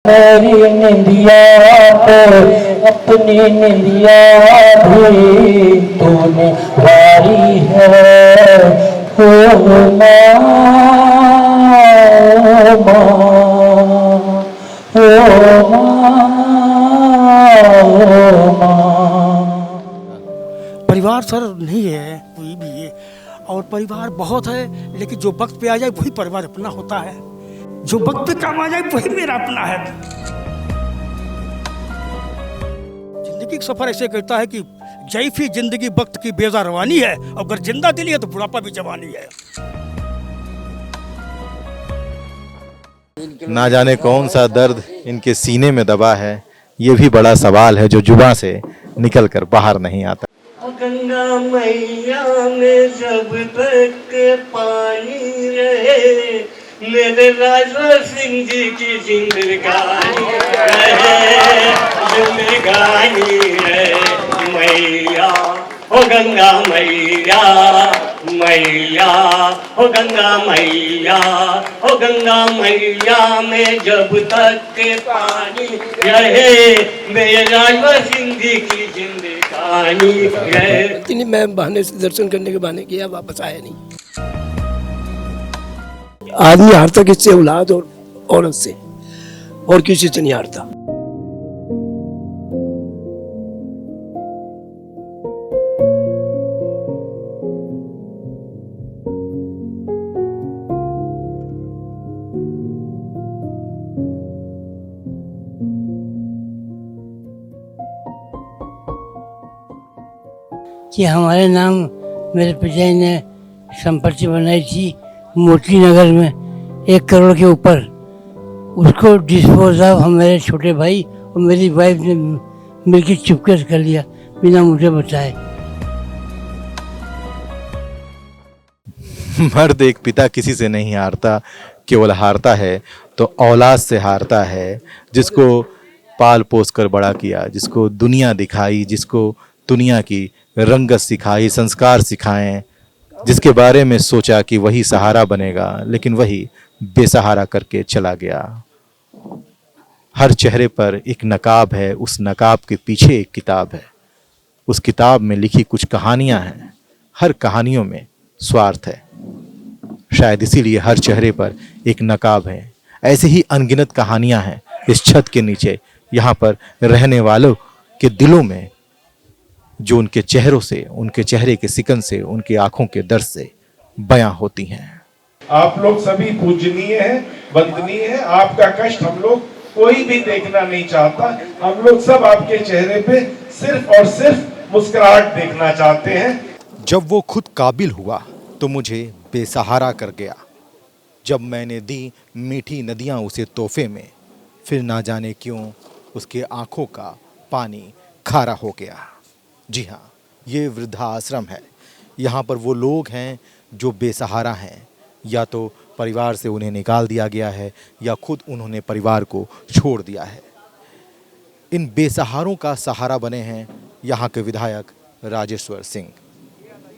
मेरी निंदिया पे अपनी निंदिया भी तूने वारी है। हो माँ, हो माँ। परिवार सर नहीं है कोई भी, और परिवार बहुत है, लेकिन जो वक्त पे आ जाए वही परिवार अपना होता है। जो वक्त पे काम आ जाए वही मेरा अपना है। जिंदगी का सफर ऐसे कहता है कि जैसी जिंदगी वक्त की बेजा रवानी है, अगर जिंदा दिली है तो बुढ़ापा भी जवानी है। ना जाने कौन सा दर्द इनके सीने में दबा है, ये भी बड़ा सवाल है जो जुबां से निकल कर बाहर नहीं आता। गंगा मैया में जब तक पानी रहे, मेरे राजा सिंह जी की जिंदगानी रहे, जिंदगानी रहे मैया। ओ गंगा मैया, मैया, ओ गंगा मैया, ओ गंगा मैया में जब तक पानी रहे, मेरे राजा सिंह जी की जिंदगानी रहे। इतनी मैं बहाने से दर्शन करने के बहाने किया, वापस आया नहीं। आदमी हारता किससे? औलाद और औरत से, और किसी से नहीं हारता। कि हमारे नाम मेरे पिताजी ने संपत्ति बनाई थी मोती नगर में 1 करोड़ के ऊपर। उसको डिस्पोज ऑफ हम मेरे छोटे भाई और मेरी वाइफ ने मिलकर चुपके से कर लिया बिना मुझे बताए। मर्द एक पिता किसी से नहीं हारता, केवल हारता है तो औलाद से हारता है, जिसको पाल पोस कर बड़ा किया, जिसको दुनिया दिखाई, जिसको दुनिया की रंगत सिखाई, संस्कार सिखाएं, जिसके बारे में सोचा कि वही सहारा बनेगा, लेकिन वही बेसहारा करके चला गया। हर चेहरे पर एक नकाब है, उस नकाब के पीछे एक किताब है, उस किताब में लिखी कुछ कहानियां हैं, हर कहानियों में स्वार्थ है। शायद इसीलिए हर चेहरे पर एक नकाब है। ऐसे ही अनगिनत कहानियां हैं इस छत के नीचे, यहाँ पर रहने वालों के दिलों में, जो उनके चेहरों से, उनके चेहरे के सिकन से, उनकी आंखों के दर्द से बयां होती हैं। आप लोग सभी पूजनीय हैं, वंदनीय हैं। आपका कष्ट हम लोग कोई भी देखना नहीं चाहता। हम लोग सब आपके चेहरे पे सिर्फ और सिर्फ मुस्कुराहट देखना चाहते हैं। जब वो खुद काबिल हुआ तो मुझे बेसहारा कर गया। जब मैंने दी मीठी नदियां उसे तोहफे में, फिर ना जाने क्यों उसके आंखों का पानी खारा हो गया। जी हाँ, ये वृद्धाश्रम है। यहाँ पर वो लोग हैं जो बेसहारा हैं, या तो परिवार से उन्हें निकाल दिया गया है या खुद उन्होंने परिवार को छोड़ दिया है। इन बेसहारों का सहारा बने हैं यहाँ के विधायक राजेश्वर सिंह।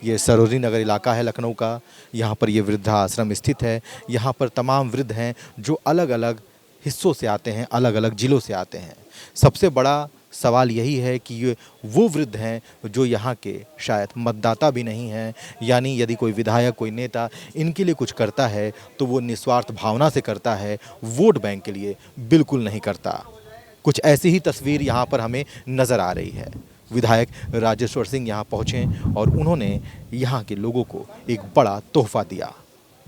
ये सरोजनी नगर इलाका है लखनऊ का, यहाँ पर ये वृद्धाश्रम स्थित है। यहाँ पर तमाम वृद्ध हैं जो अलग अलग हिस्सों से आते हैं, अलग अलग जिलों से आते हैं। सबसे बड़ा सवाल यही है कि ये वो वृद्ध हैं जो यहाँ के शायद मतदाता भी नहीं हैं, यानी यदि कोई विधायक, कोई नेता इनके लिए कुछ करता है तो वो निस्वार्थ भावना से करता है, वोट बैंक के लिए बिल्कुल नहीं करता। कुछ ऐसी ही तस्वीर यहाँ पर हमें नज़र आ रही है। विधायक राजेश्वर सिंह यहाँ पहुँचे और उन्होंने यहाँ के लोगों को एक बड़ा तोहफा दिया।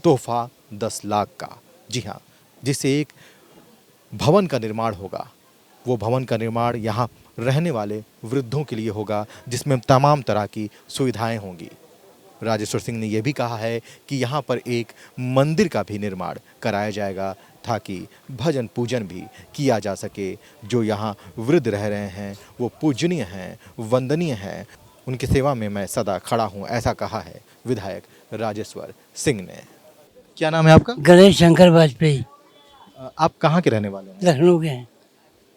तोहफा 10 लाख का, जी हाँ, जिससे एक भवन का निर्माण होगा। वो भवन का निर्माण यहाँ रहने वाले वृद्धों के लिए होगा, जिसमें तमाम तरह की सुविधाएं होंगी। राजेश्वर सिंह ने यह भी कहा है कि यहाँ पर एक मंदिर का भी निर्माण कराया जाएगा, ताकि भजन पूजन भी किया जा सके। जो यहाँ वृद्ध रह रहे हैं वो पूजनीय हैं, वंदनीय हैं, उनकी सेवा में मैं सदा खड़ा हूँ, ऐसा कहा है विधायक राजेश्वर सिंह ने। क्या नाम है आपका? गणेश शंकर वाजपेयी। आप कहाँ के रहने वाले हैं? लखनऊ के हैं।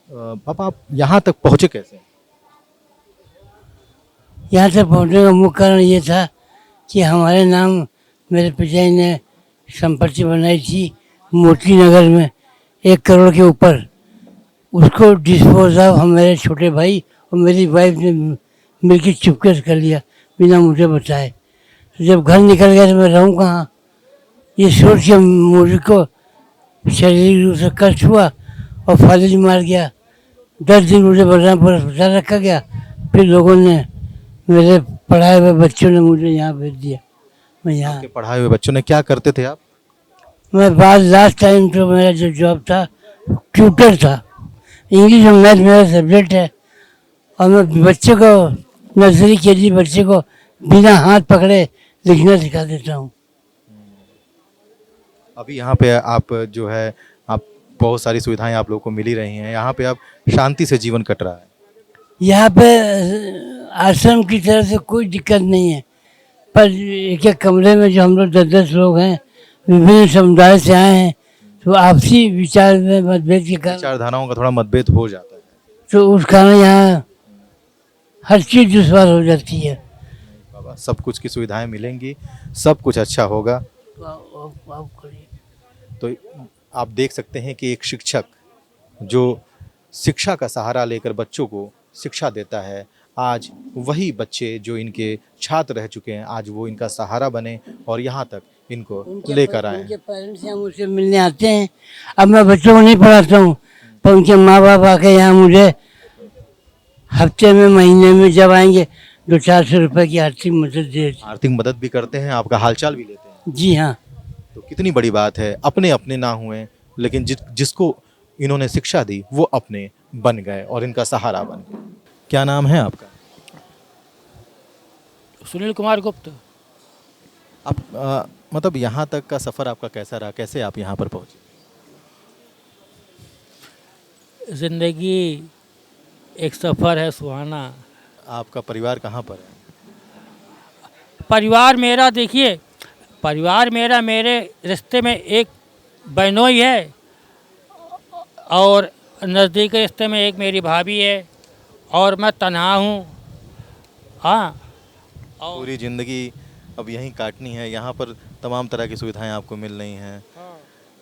पापा, आप यहाँ तक पहुँचे कैसे? यहाँ तक पहुँचने का मुख्य कारण ये था कि हमारे नाम मेरे पिताजी ने संपत्ति बनाई थी मोती नगर में 1 करोड़ के ऊपर। उसको डिस्पोज ऑफ हम मेरे छोटे भाई और मेरी वाइफ ने मिलकर चुपके से कर लिया बिना मुझे बताए। तो जब घर निकल गया तो मैं रहूँ कहाँ, ये सोच के मुझे को शारीरिक रूप से कष्ट हुआ और फालिज मार गया। 10 दिन मुझे बलरामपुर अस्पताल रखा गया। फिर लोगों ने, मेरे पढ़ाए हुए बच्चों ने मुझे यहाँ भेज दिया। मैं यहाँ, आपके पढ़ाए हुए बच्चों ने क्या करते थे आप? मैं बाद लास्ट टाइम तो मेरा जो जॉब था ट्यूटर था। इंग्लिश और मैथ मेरा सब्जेक्ट है और मैं बच्चे को नर्सरी के जी बच्चे को बिना हाथ पकड़े लिखना सिखा देता हूँ। अभी यहाँ पे आप जो है, आप बहुत सारी सुविधाएं आप लोगों को मिली रही हैं, यहाँ पे आप शांति से जीवन कट रहा है। यहाँ पे आश्रम की तरफ से कोई दिक्कत नहीं है, पर एक एक कमरे में जो हम लोग 10-10 लोग हैं, विभिन्न समुदाय से आए हैं, तो आपसी विचार में मतभेद के कारण, विचारधाराओं का थोड़ा मतभेद हो जाता है। तो उस कारण यहाँ हर चीज़ दुश्वार हो जाती है। बाबा, सब कुछ की सुविधाएं मिलेंगी, सब कुछ अच्छा होगा। तो आप करिए। तो आप देख सकते हैं कि एक शिक्षक जो शिक्षा का सहारा लेकर बच्चों को शिक्षा देता है, आज वही बच्चे जो इनके छात्र रह चुके हैं, आज वो इनका सहारा बने और यहाँ तक इनको लेकर आए। उनके पेरेंट्स यहाँ मुझसे मिलने आते हैं। अब मैं बच्चों को नहीं पढ़ाता हूँ, पर उनके माँ बाप आके यहाँ मुझे हफ्ते में, महीने में जब आएंगे 200-400 रुपए की आर्थिक मदद दे। आर्थिक मदद भी करते हैं, आपका हालचाल भी लेते हैं। जी हाँ। तो कितनी बड़ी बात है, अपने अपने ना हुए लेकिन जिसको इन्होंने शिक्षा दी वो अपने बन गए और इनका सहारा बन गए। क्या नाम है आपका? सुनील कुमार गुप्त। आप मतलब यहाँ तक का सफ़र आपका कैसा रहा, कैसे आप यहाँ पर पहुँचे? ज़िंदगी एक सफ़र है सुहाना। आपका परिवार कहाँ पर है? परिवार मेरा, देखिए, परिवार मेरा, मेरे रिश्ते में एक बहनोई है और नज़दीक के रिश्ते में एक मेरी भाभी है और मैं तन्हा हूँ। हाँ, और पूरी ज़िंदगी अब यहीं काटनी है, यहाँ पर तमाम तरह की सुविधाएं आपको मिल रही हैं।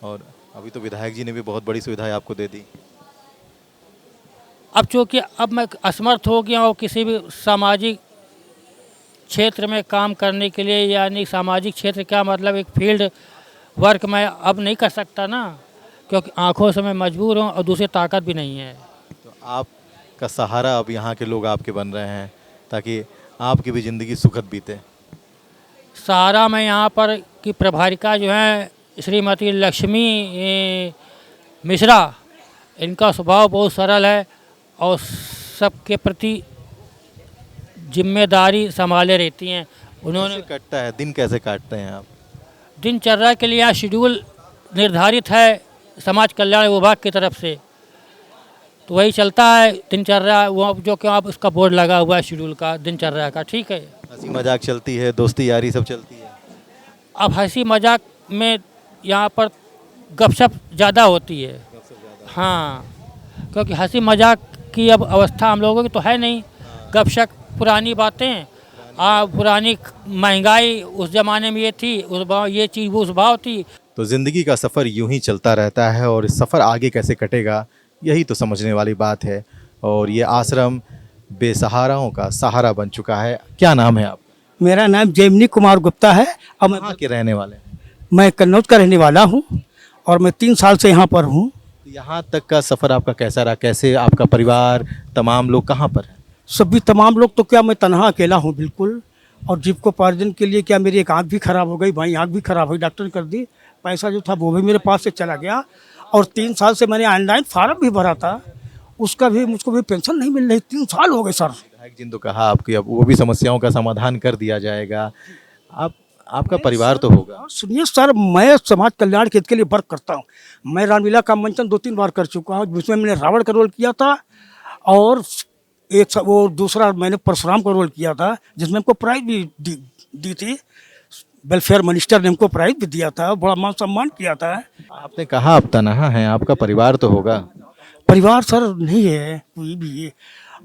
और अभी तो विधायक जी ने भी बहुत बड़ी सुविधाएं आपको दे दी। अब चूँकि अब मैं असमर्थ हो गया और किसी भी सामाजिक क्षेत्र में काम करने के लिए, यानी सामाजिक क्षेत्र क्या मतलब, एक फील्ड वर्क मैं अब नहीं कर सकता ना, क्योंकि आंखों से मैं मजबूर हूँ और दूसरी ताकत भी नहीं है। तो आपका सहारा अब यहाँ के लोग आपके बन रहे हैं ताकि आपकी भी ज़िंदगी सुखद बीते। सहारा मैं यहाँ पर की प्रभारिका जो हैं श्रीमती लक्ष्मी मिश्रा, इनका स्वभाव बहुत सरल है और सबके प्रति जिम्मेदारी संभाले रहती हैं। उन्होंने कैसे कटता है दिन, कैसे काटते हैं आप? दिनचर्या के लिए यहाँ शेड्यूल निर्धारित है समाज कल्याण विभाग की तरफ से, तो वही चलता है दिनचर्या। वो जो कि आप उसका बोर्ड लगा हुआ है शेड्यूल का, दिनचर्या का, ठीक है। हंसी मजाक चलती है, दोस्ती यारी सब चलती है। अब हंसी मजाक में यहाँ पर गपशप ज़्यादा होती है। हाँ, क्योंकि हंसी मजाक की अब अवस्था हम लोगों की तो है नहीं। गपशप, पुरानी बातें, पुरानी महंगाई उस ज़माने में ये थी, उस भाव ये चीज़ वो उस भाव थी। तो ज़िंदगी का सफ़र यूं ही चलता रहता है और इस सफ़र आगे कैसे कटेगा यही तो समझने वाली बात है। और ये आश्रम बेसहाराओं का सहारा बन चुका है। क्या नाम है आप? मेरा नाम जैमिनी कुमार गुप्ता है और कहाँ के रहने वाले हैं? मैं कन्नौज का रहने वाला हूँ और मैं 3 साल से यहाँ पर हूँ। यहाँ तक का सफ़र आपका कैसा रहा, कैसे आपका परिवार, तमाम लोग कहाँ पर हैं? सभी तमाम लोग तो क्या, मैं तनहा अकेला हूँ बिल्कुल। और जीविकोपार्जन के लिए क्या, मेरी एक आँख भी ख़राब हो गई, भाई आँख भी ख़राब हुई, डॉक्टर ने कर दी, पैसा जो था वो भी मेरे पास से चला गया। और 3 साल से मैंने ऑनलाइन फार्म भी भरा था, उसका भी मुझको भी पेंशन नहीं मिल रही। 3 साल हो गए सर। विधायक जी ने तो कहा आपकी अब वो भी समस्याओं का समाधान कर दिया जाएगा। आपका परिवार तो होगा। सुनिए सर, मैं समाज कल्याण के हित के लिए वर्क करता हूँ। मैं रामलीला का मंचन 2-3 बार कर चुका हूँ, जिसमें मैंने रावण का रोल किया था और वो दूसरा मैंने परशुराम का रोल किया था, जिसमें हमको प्राइज भी दी थी। वेलफेयर मिनिस्टर ने हमको प्राइज भी दिया था, बड़ा मान सम्मान किया था। आपने कहा आप तनहा हैं, आपका परिवार तो होगा। परिवार सर नहीं है कोई भी,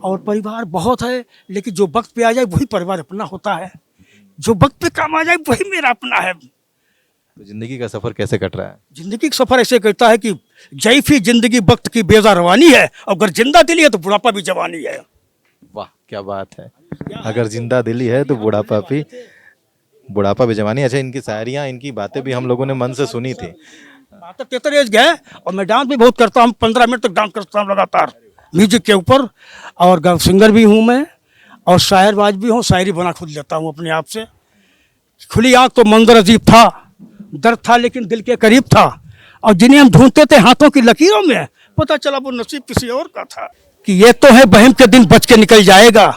और परिवार बहुत है, लेकिन जो वक्त पे आ जाए वही परिवार अपना होता है। जो वक्त पे काम आ जाए वही मेरा अपना है। तो जिंदगी का सफर कैसे कट रहा है? जिंदगी का सफर ऐसे कहता है कि जैफी जिंदगी वक्त की बेजा रवानी है, और अगर जिंदा दिली है तो बुढ़ापा भी जवानी है। वाह क्या बात है। अगर जिंदा दिली है तो बुढ़ापा भी जवानी। अच्छा, इनकी शायरियाँ, इनकी बातें भी हम लोगों ने मन से सुनी थी। बात 43 एज गए, और मैं डांस भी बहुत करता हूँ, 15 मिनट तक डांस करता हूँ लगातार म्यूजिक के ऊपर। और सिंगर भी हूँ मैं, और शायरबाज भी हूँ, शायरी बना खुद लेता हूँ अपने आप से। खुली आँख तो मंजर अजीब था, दर्द था लेकिन दिल के करीब था, और जिन्हें हम ढूंढते थे हाथों की लकीरों में, पता चला वो नसीब किसी और का था। कि ये तो है बहम के दिन बच के निकल जाएगा,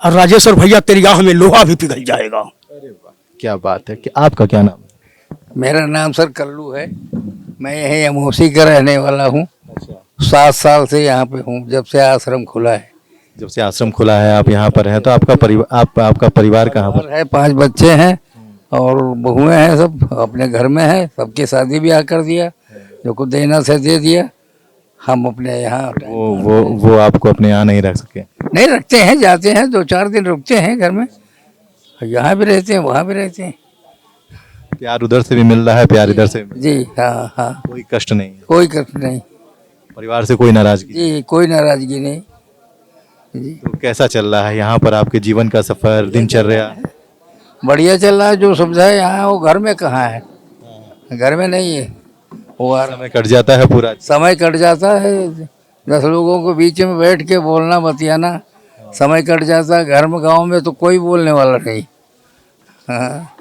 और राजेश्वर भैया तेरी आह में लोहा भी पिघल जाएगा। क्या बात है। कि आपका क्या नाम है? मेरा नाम सर कल्लू है। मैं यहीं अमोसी का रहने वाला हूँ। 7 साल से यहाँ पे हूँ, जब से आश्रम खुला है। जब से आश्रम खुला है आप यहाँ पर हैं, तो आपका परिवार कहाँ पर है? 5 बच्चे हैं और बहुएं हैं, सब अपने घर में हैं। सबकी शादी ब्याह कर दिया, जो कुछ देना से दे दिया। हम अपने यहाँ वो आपको अपने यहाँ नहीं रख सके? नहीं रखते हैं, जाते हैं 2-4 दिन रुकते हैं घर में। यहाँ भी रहते हैं, वहाँ भी रहते हैं। प्यार उधर से भी मिल रहा है, प्यार इधर से भी? जी हाँ हाँ, कोई कष्ट नहीं? कोई कष्ट नहीं। परिवार से कोई नाराजगी? जी कोई नाराजगी नहीं जी। तो कैसा चल रहा है यहाँ पर आपके जीवन का सफर, दिनचर्या? बढ़िया चल रहा है। जो सुविधा है यहाँ, वो घर में कहाँ है? घर में नहीं है। वो समय कट जाता है पूरा? समय कट जाता है। 10 लोगों को बीच में बैठ के बोलना बतियाना, समय कट जाता है। घर में गांव में तो कोई बोलने वाला नहीं। हाँ।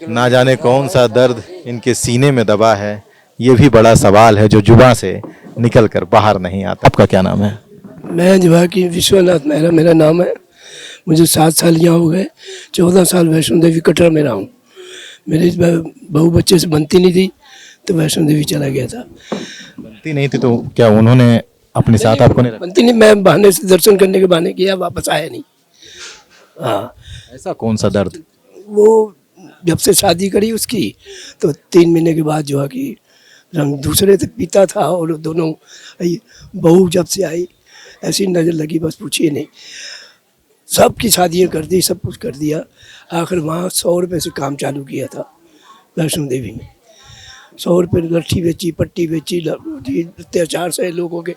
ना जाने कौन सा दर्द इनके सीने में दबा है, ये भी बड़ा सवाल है जो जुबां से निकल कर बाहर नहीं आता। आपका क्या नाम है? मैं जो है कि विश्वनाथ मेहरा मेरा नाम है। मुझे 7 साल यहाँ हो गए। 14 साल वैष्णो देवी कटरा में रहा हूँ। मेरे बहू बच्चे से बनती नहीं थी, तो वैष्णो देवी चला गया था। बनती नहीं थी तो क्या उन्होंने अपने साथ आपको नहीं रखा? बनती नहीं, मैं बहाने से दर्शन करने के बहाने किया, वापस आया नहीं। हाँ। ऐसा कौन सा दर्द? वो जब से शादी करी उसकी, तो 3 महीने के बाद जो है कि रंग दूसरे से पीता था, और दोनों बहू जब से आई ऐसी नज़र लगी, बस पूछिए नहीं। सबकी शादियाँ कर दी, सब कुछ कर दिया। आखिर वहाँ 100 रुपये से काम चालू किया था वैष्णो देवी में। 100 रुपये लट्ठी बेची, पट्टी बेची, अत्याचार से लोगों के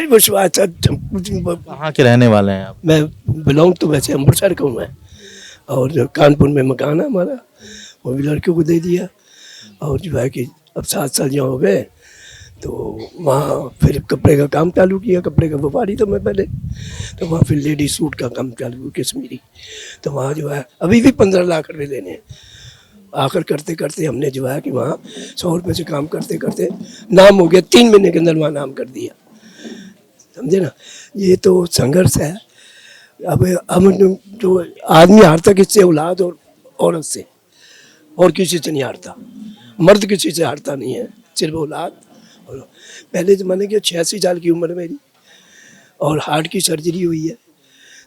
विश्वास। कहाँ के रहने वाले हैं आप? मैं बिलोंग तो वैसे अमृतसर का हूँ मैं, और कानपुर में मकान है हमारा, वो भी लड़कियों को दे दिया। और जो है कि अब 7 साल यहाँ हो गए, तो वहाँ फिर कपड़े का काम चालू किया। कपड़े का व्यापारी तो मैं पहले, तो वहाँ फिर लेडी सूट का काम चालू हुआ कश्मीरी। तो वहाँ जो है अभी भी 15 लाख रुपये लेने हैं। आखिर करते करते हमने जो है कि वहाँ 100 रुपये से काम करते करते नाम हो गया। 3 महीने के अंदर वहाँ नाम कर दिया, समझे ना। ये तो संघर्ष है। अब हम जो आदमी हारता किससे? औलाद और औरत से, और किसी से नहीं हारता। मर्द किसी से हारता नहीं है, सिर्फ औलाद। और पहले ज़माने की 86 साल की उम्र मेरी, और हार्ट की सर्जरी हुई है।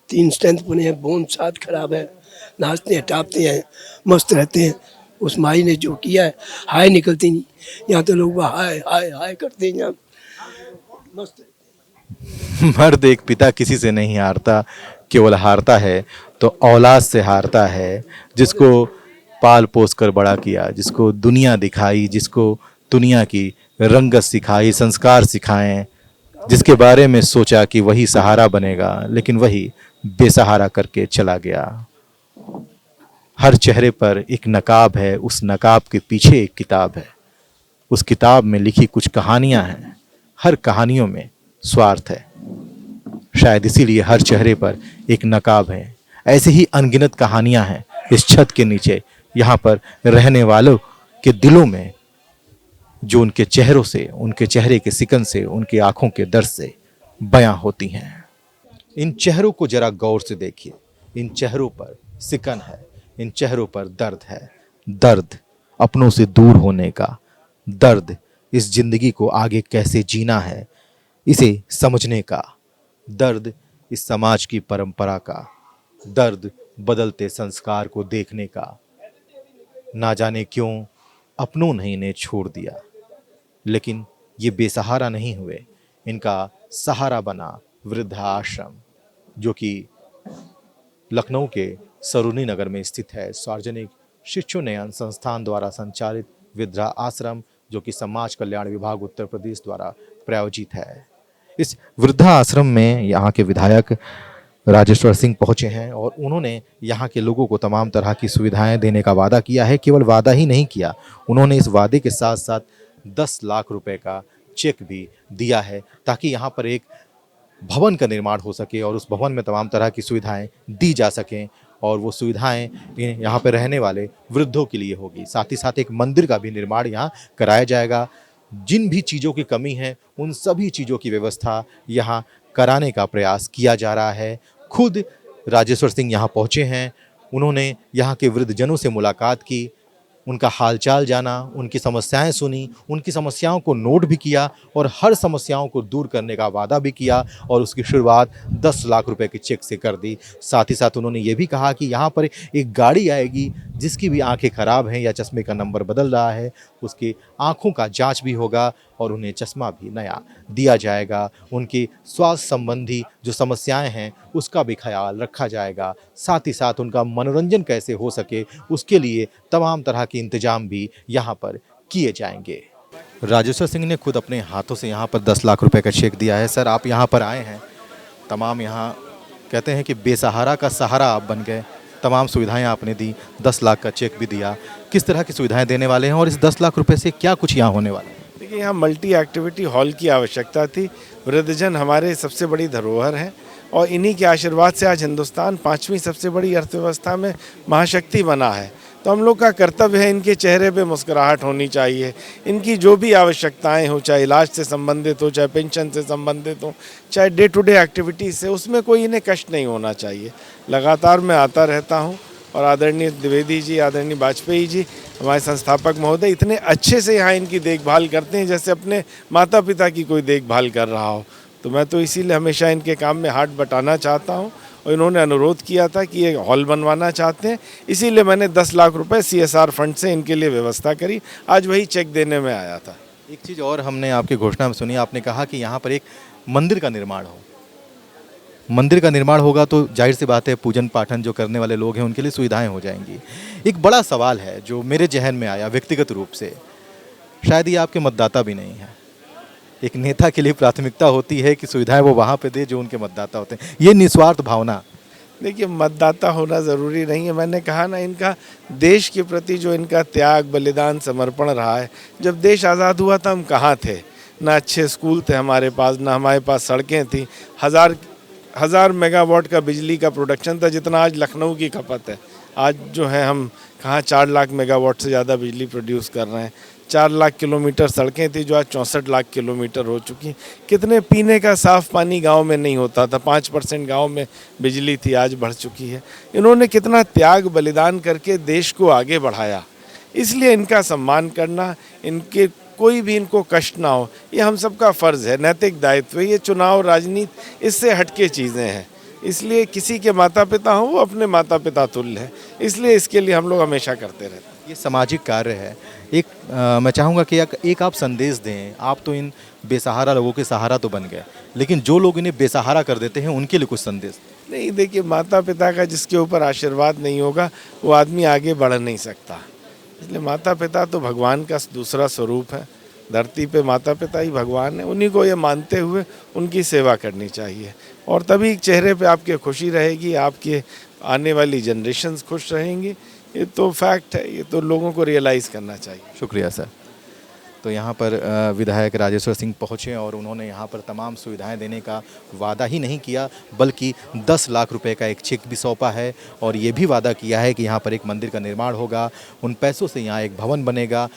3 स्टेंट बने हैं, बोन 7 खराब है। नाचते हैं, टापते हैं, मस्त रहते हैं। उस माई ने जो किया है, हाय निकलती नहीं। यहाँ तो लोग हाय हाय हाय करते हैं, यहाँ मस्त। मर्द एक पिता किसी से नहीं हारता, केवल हारता है तो औलाद से हारता है, जिसको पाल पोस कर बड़ा किया, जिसको दुनिया दिखाई, जिसको दुनिया की रंगत सिखाई, संस्कार सिखाएं, जिसके बारे में सोचा कि वही सहारा बनेगा, लेकिन वही बेसहारा करके चला गया। हर चेहरे पर एक नकाब है, उस नकाब के पीछे एक किताब है। उस किताब में लिखी कुछ कहानियां हैं। हर कहानियों में स्वार्थ है। शायद इसीलिए हर चेहरे पर एक नकाब है। ऐसे ही अनगिनत कहानियां हैं इस छत के नीचे, यहाँ पर रहने वालों के दिलों में, जो उनके चेहरों से, उनके चेहरे के सिकन से, उनकी आंखों के दर्द से बयां होती हैं। इन चेहरों को जरा गौर से देखिए। इन चेहरों पर सिकन है, इन चेहरों पर दर्द है। दर्द अपनों से दूर होने का, दर्द इस जिंदगी को आगे कैसे जीना है इसे समझने का, दर्द इस समाज की परंपरा का, दर्द बदलते संस्कार को देखने का। ना जाने क्यों अपनों ने इन्हें छोड़ दिया, लेकिन ये बेसहारा नहीं हुए। इनका सहारा बना वृद्धाश्रम, जो कि लखनऊ के सरूनी नगर में स्थित है। सार्वजनिक शिशुनयन संस्थान द्वारा संचालित वृद्धा आश्रम, जो कि समाज कल्याण विभाग उत्तर प्रदेश द्वारा प्रायोजित है। इस वृद्धा आश्रम में यहाँ के विधायक राजेश्वर सिंह पहुंचे हैं और उन्होंने यहाँ के लोगों को तमाम तरह की सुविधाएं देने का वादा किया है। केवल वादा ही नहीं किया, उन्होंने इस वादे के साथ साथ 10 लाख रुपए का चेक भी दिया है, ताकि यहाँ पर एक भवन का निर्माण हो सके और उस भवन में तमाम तरह की सुविधाएं दी जा सकें और वो सुविधाएं यहाँ पर रहने वाले वृद्धों के लिए होगी। साथ ही साथ एक मंदिर का भी निर्माण यहाँ कराया जाएगा। जिन भी चीज़ों की कमी है उन सभी चीज़ों की व्यवस्था यहाँ कराने का प्रयास किया जा रहा है। खुद राजेश्वर सिंह यहाँ पहुँचे हैं, उन्होंने यहाँ के वृद्धजनों से मुलाकात की, उनका हालचाल जाना, उनकी समस्याएं सुनी, उनकी समस्याओं को नोट भी किया और हर समस्याओं को दूर करने का वादा भी किया और उसकी शुरुआत 10 लाख रुपए के चेक से कर दी। साथ ही साथ उन्होंने ये भी कहा कि यहाँ पर एक गाड़ी आएगी जिसकी भी आंखें खराब हैं या चश्मे का नंबर बदल रहा है, उसकी आंखों का जांच भी होगा और उन्हें चश्मा भी नया दिया जाएगा। उनकी स्वास्थ्य संबंधी जो समस्याएं हैं उसका भी ख्याल रखा जाएगा। साथ ही साथ उनका मनोरंजन कैसे हो सके उसके लिए तमाम तरह के इंतजाम भी यहाँ पर किए जाएंगे। राजेश्वर सिंह ने खुद अपने हाथों से यहाँ पर 10 लाख रुपए का चेक दिया है। सर, आप यहाँ पर आए हैं, तमाम यहाँ कहते हैं कि बेसहारा का सहारा आप बन गए, तमाम सुविधाएं आपने दी, 10 लाख का चेक भी दिया। किस तरह की सुविधाएं देने वाले हैं और इस 10 लाख रुपए से क्या कुछ यहाँ होने वाला है? देखिए, यहाँ मल्टी एक्टिविटी हॉल की आवश्यकता थी। वृद्धजन हमारे सबसे बड़ी धरोहर है और इन्हीं के आशीर्वाद से आज हिंदुस्तान 5वीं सबसे बड़ी अर्थव्यवस्था में महाशक्ति बना है। तो हम लोग का कर्तव्य है इनके चेहरे पे मुस्कुराहट होनी चाहिए। इनकी जो भी आवश्यकताएं हो, चाहे इलाज से संबंधित हो, चाहे पेंशन से संबंधित हो, चाहे डे टू डे एक्टिविटीज़ से, उसमें कोई इन्हें कष्ट नहीं होना चाहिए। लगातार मैं आता रहता हूं और आदरणीय द्विवेदी जी, आदरणीय वाजपेयी जी, हमारे संस्थापक महोदय इतने अच्छे से यहाँ इनकी देखभाल करते हैं जैसे अपने माता पिता की कोई देखभाल कर रहा हो। तो मैं तो इसीलिए हमेशा इनके काम में हाथ बटाना चाहता हूँ और इन्होंने अनुरोध किया था कि ये हॉल बनवाना चाहते हैं, इसीलिए मैंने 10 लाख रुपए CSR फंड से इनके लिए व्यवस्था करी। आज वही चेक देने में आया था। एक चीज़ और हमने आपकी घोषणा में सुनी, आपने कहा कि यहाँ पर एक मंदिर का निर्माण हो। मंदिर का निर्माण होगा तो जाहिर सी बात है पूजन पाठन जो करने वाले लोग हैं उनके लिए सुविधाएं हो जाएंगी। एक बड़ा सवाल है जो मेरे जहन में आया व्यक्तिगत रूप से, शायद ये आपके मतदाता भी नहीं है। एक नेता के लिए प्राथमिकता होती है कि सुविधाएं वो वहाँ पे दे जो उनके मतदाता होते हैं, ये निस्वार्थ भावना। देखिए, मतदाता होना ज़रूरी नहीं है। मैंने कहा ना, इनका देश के प्रति जो इनका त्याग, बलिदान, समर्पण रहा है। जब देश आज़ाद हुआ था हम कहाँ थे? ना अच्छे स्कूल थे हमारे पास, ना हमारे पास सड़कें थी। हज़ार मेगावाट का बिजली का प्रोडक्शन था जितना आज लखनऊ की खपत है। आज जो है हम कहाँ 4 लाख मेगावाट से ज़्यादा बिजली प्रोड्यूस कर रहे हैं। 4 लाख किलोमीटर सड़कें थी जो आज 64 लाख किलोमीटर हो चुकी। कितने पीने का साफ़ पानी गांव में नहीं होता था, 5% गांव में बिजली थी, आज बढ़ चुकी है। इन्होंने कितना त्याग बलिदान करके देश को आगे बढ़ाया, इसलिए इनका सम्मान करना, इनके कोई भी इनको कष्ट ना हो, ये हम सबका फ़र्ज़ है, नैतिक दायित्व है। ये चुनाव राजनीति इससे हटके चीज़ें हैं, इसलिए किसी के माता पिता हों वो अपने माता पिता तुल्य हैं, इसलिए इसके लिए हम लोग हमेशा करते रहते हैं। ये सामाजिक कार्य है। एक मैं चाहूँगा कि एक आप संदेश दें। आप तो इन बेसहारा लोगों के सहारा तो बन गए, लेकिन जो लोग इन्हें बेसहारा कर देते हैं उनके लिए कुछ संदेश। नहीं, देखिए, माता पिता का जिसके ऊपर आशीर्वाद नहीं होगा वो आदमी आगे बढ़ नहीं सकता। इसलिए माता पिता तो भगवान का दूसरा स्वरूप है। धरती पे माता पिता ही भगवान है। उन्हीं को ये मानते हुए उनकी सेवा करनी चाहिए और तभी चेहरे पे आपके खुशी रहेगी, आपके आने वाली जनरेशन्स खुश रहेंगी। ये तो फैक्ट है, ये तो लोगों को रियलाइज़ करना चाहिए। शुक्रिया सर। तो यहाँ पर विधायक राजेश्वर सिंह पहुँचे और उन्होंने यहाँ पर तमाम सुविधाएं देने का वादा ही नहीं किया बल्कि 10 लाख रुपए का एक चेक भी सौंपा है और ये भी वादा किया है कि यहाँ पर एक मंदिर का निर्माण होगा, उन पैसों से यहाँ एक भवन बनेगा।